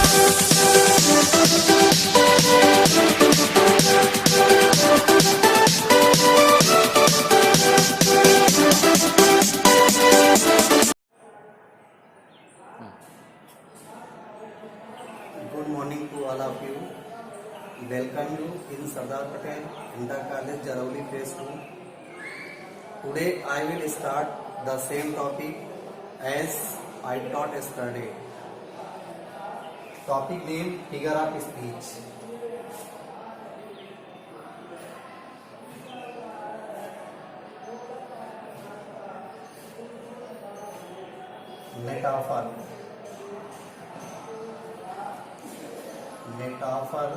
Good morning to all of you. Welcome you in Sardar Patel Inter College Jarauli Phase 2. Today I will start the same topic as I taught yesterday. Topic name figure of speech. Metaphor. Metaphor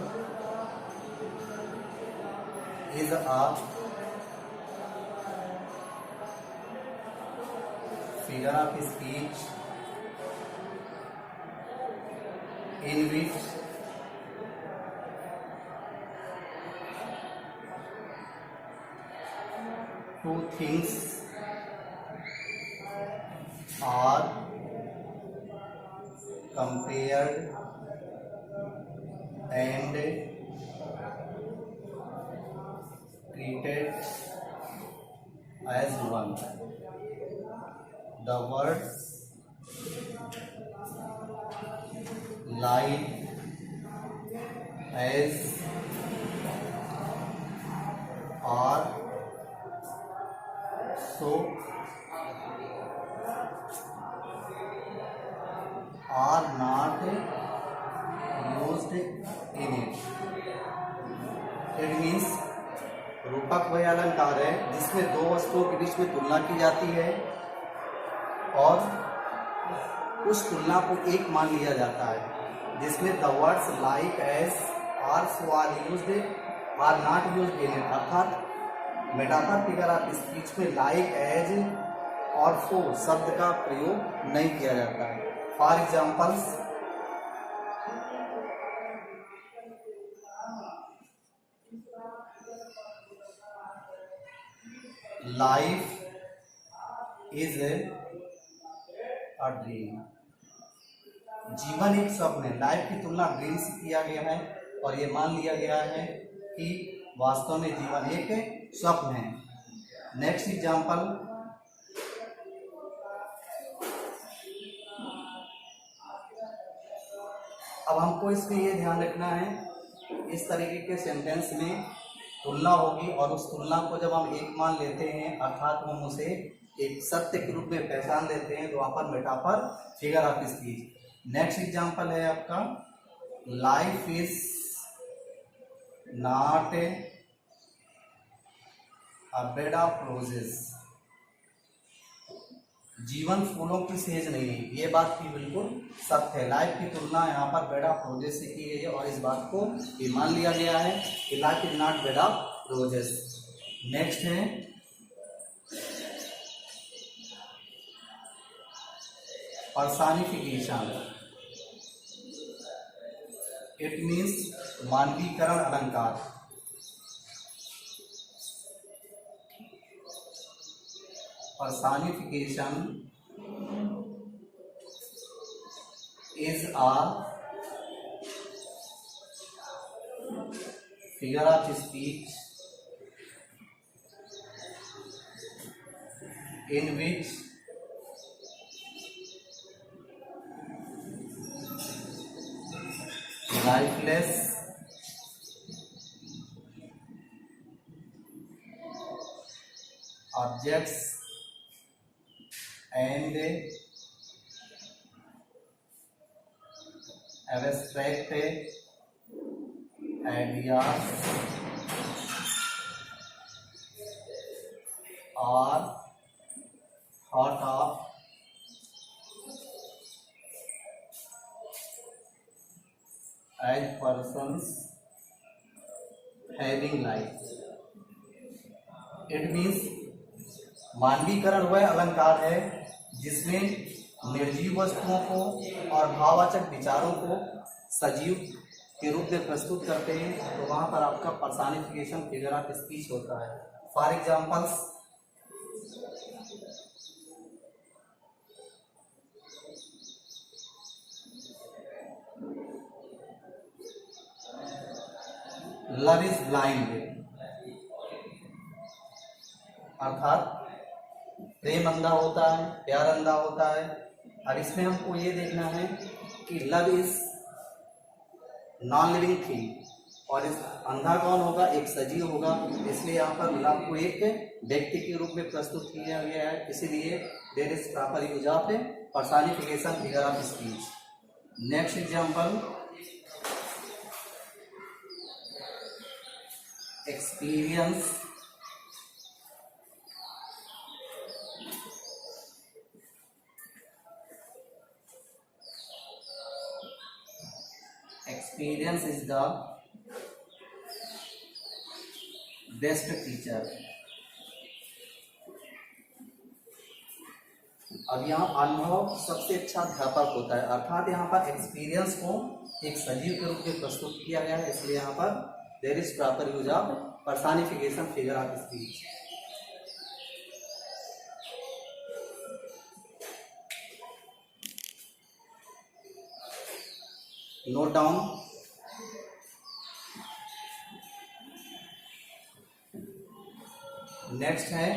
is a figure of speech in which two things are compared and treated as one. The words like, as, are, so are not used in it. It means रूपक वह अलंकार है जिसमें दो वस्तुओं के बीच में तुलना की जाती है और उस तुलना को एक मान लिया जाता है, जिसमें the words like, as, are, so are used are not used in it. अर्थात मेटाफर फिगर ऑफ स्पीच में लाइक, एज और सो शब्द का प्रयोग नहीं किया जाता है। For examples, life is a dream. जीवन एक स्वप्न है। लाइफ की तुलना ड्रीम से किया गया है और ये मान लिया गया है कि वास्तव में जीवन एक स्वप्न है। नेक्स्ट एग्जाम्पल, अब हमको इसमें ये ध्यान रखना है, इस तरीके के सेंटेंस में तुलना होगी और उस तुलना को जब हम एक मान लेते हैं अर्थात हम उसे एक सत्य के रूप में पहचान लेते हैं तो वहाँ पर metaphor figure of speech. Next example है आपका, life is not a bed of roses. जीवन फूलों की सेज नहीं है। ये बात भी बिल्कुल सत्य है। लाइफ की तुलना यहाँ पर बेड ऑफ रोजेस से की गई है और इस बात को ये मान लिया गया है कि life is not bed of roses. Next है पर्सनिफिकेशन। इट मीन्स मानवीकरण अलंकार। Personification is a figure of speech in which lifeless objects and abstract ideas are thought of as persons having life. It means मानवीकरण वह अलंकार है जिसमें निर्जीव वस्तुओं को और भाववाचक विचारों को सजीव के रूप में प्रस्तुत करते हैं, तो वहां पर आपका पर्सनिफिकेशन फिगर ऑफ स्पीच होता है। For examples, love is blind, अर्थात प्रेम अंधा होता है, प्यार अंधा होता है। अब इसमें हमको ये देखना है कि love is non living thing और इस अंधा कौन होगा, एक सजीव होगा, इसलिए यहाँ पर लव को एक व्यक्ति के रूप में प्रस्तुत किया गया है, इसीलिए there is proper use of personification figure of speech. Next example, experience experience is the best teacher। अब यहाँ अनुभव सबसे अच्छा अध्यापक होता है, अर्थात यहाँ पर एक्सपीरियंस को एक सजीव के रूप में प्रस्तुत किया गया है, इसलिए यहाँ पर there is proper use of personification figure of speech. Note down, next है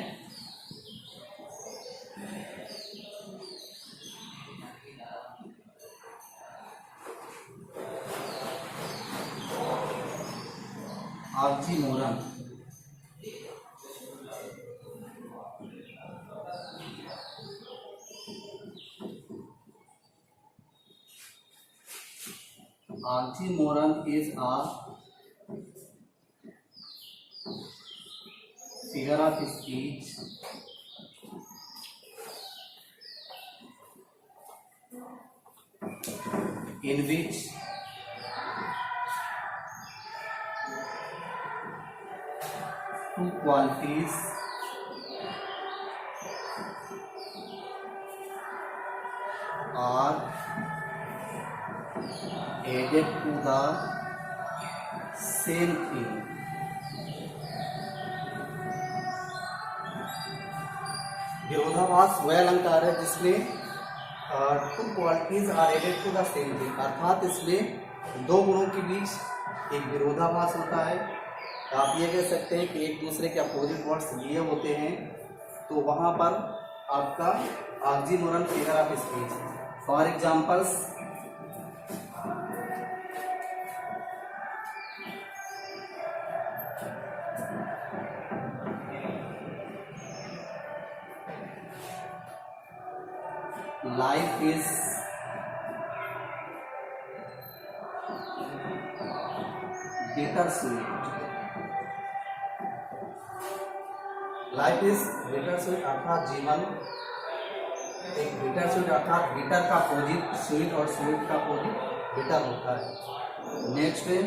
oxymoron. Oxymoron is a figure of speech in which two qualities are added to the same thing। विरोधाभास वह अलंकार है जिसमें two qualities are added to the same thing, अर्थात इसमें दो गुणों के बीच एक विरोधाभास होता है। आप ये कह सकते हैं कि एक दूसरे के अपोजिट वर्ड्स लिए होते हैं, तो वहां पर आपका oxymoron figure of speech. For examples, life is bittersweet। Life is bittersweet अर्थात जीवन एक बिटरस्वीट अर्थात बिटर का अपोजिट स्वीट और स्वीट का अपोजिट बिटर होता है। नेक्स्ट है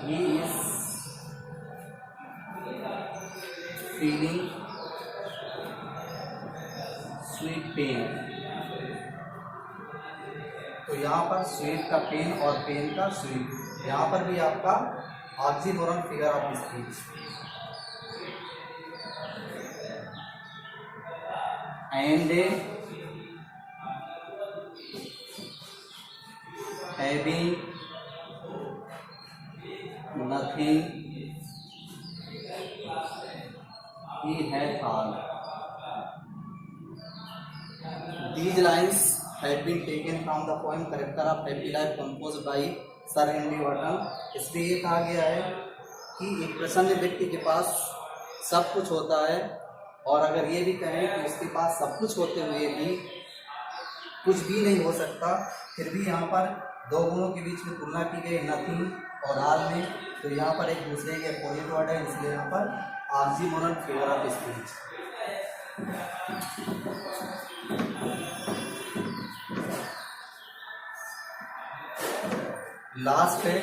he is feeling sweet pain। तो यहाँ पर स्वीट का पेन और पेन का स्वीट, यहाँ पर भी आपका oxymoron figure of speech. And having nothing he had all। These lines have been taken from the poem Character of Happy Life composed by Sir Henry Wotton। इसलिए ये कहा गया है कि एक प्रसन्न व्यक्ति के पास सब कुछ होता है, और अगर ये भी कहें कि उसके पास सब कुछ होते हुए भी कुछ भी नहीं हो सकता, फिर भी यहाँ पर दो गुणों के बीच में तुलना की गई नथिंग और आल में, तो यहाँ पर एक दूसरे के अपोजिट वर्ड है, इसलिए यहाँ पर oxymoron figure of speech. Last है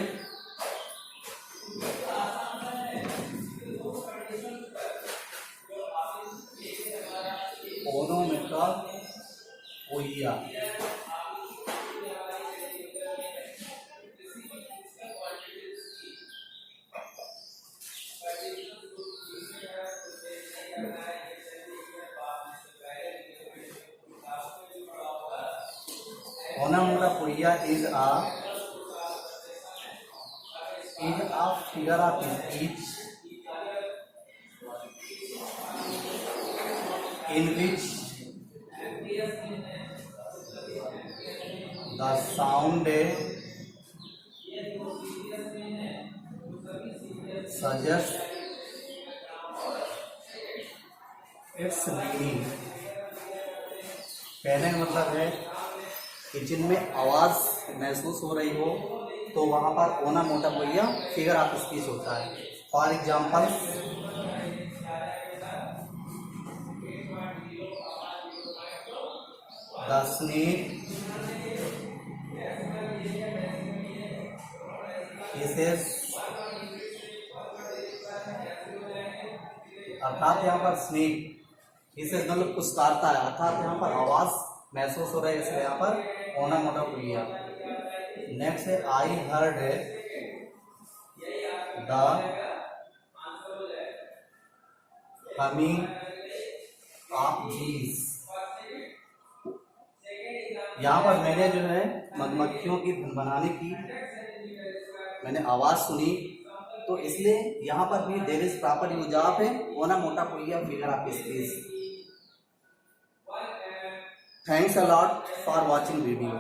ओनोमेटोपोइया। onomatopoeia is a figure of speech in which the sound suggests its meaning। कहने का मतलब है कि जिनमें आवाज महसूस हो रही हो तो वहां पर ओनोमोटोपोइया फिगर ऑफ स्पीच होता है। फॉर एग्जाम्पल, द स्नेक अर्थात यहाँ पर स्नेक इसे मतलब कुछ काटता है, अर्थात यहाँ पर आवाज महसूस हो रहा है, इसलिए यहाँ पर ओनोमोटोपोइया। नेक्स्ट है I heard the humming of बीज। यहाँ पर मैंने जो है मधुमक्खियों की धुन बनाने की मैंने आवाज सुनी, तो इसलिए यहाँ पर भी there is proper use of onomatopoeia figure of speech. Thanks a lot for watching video.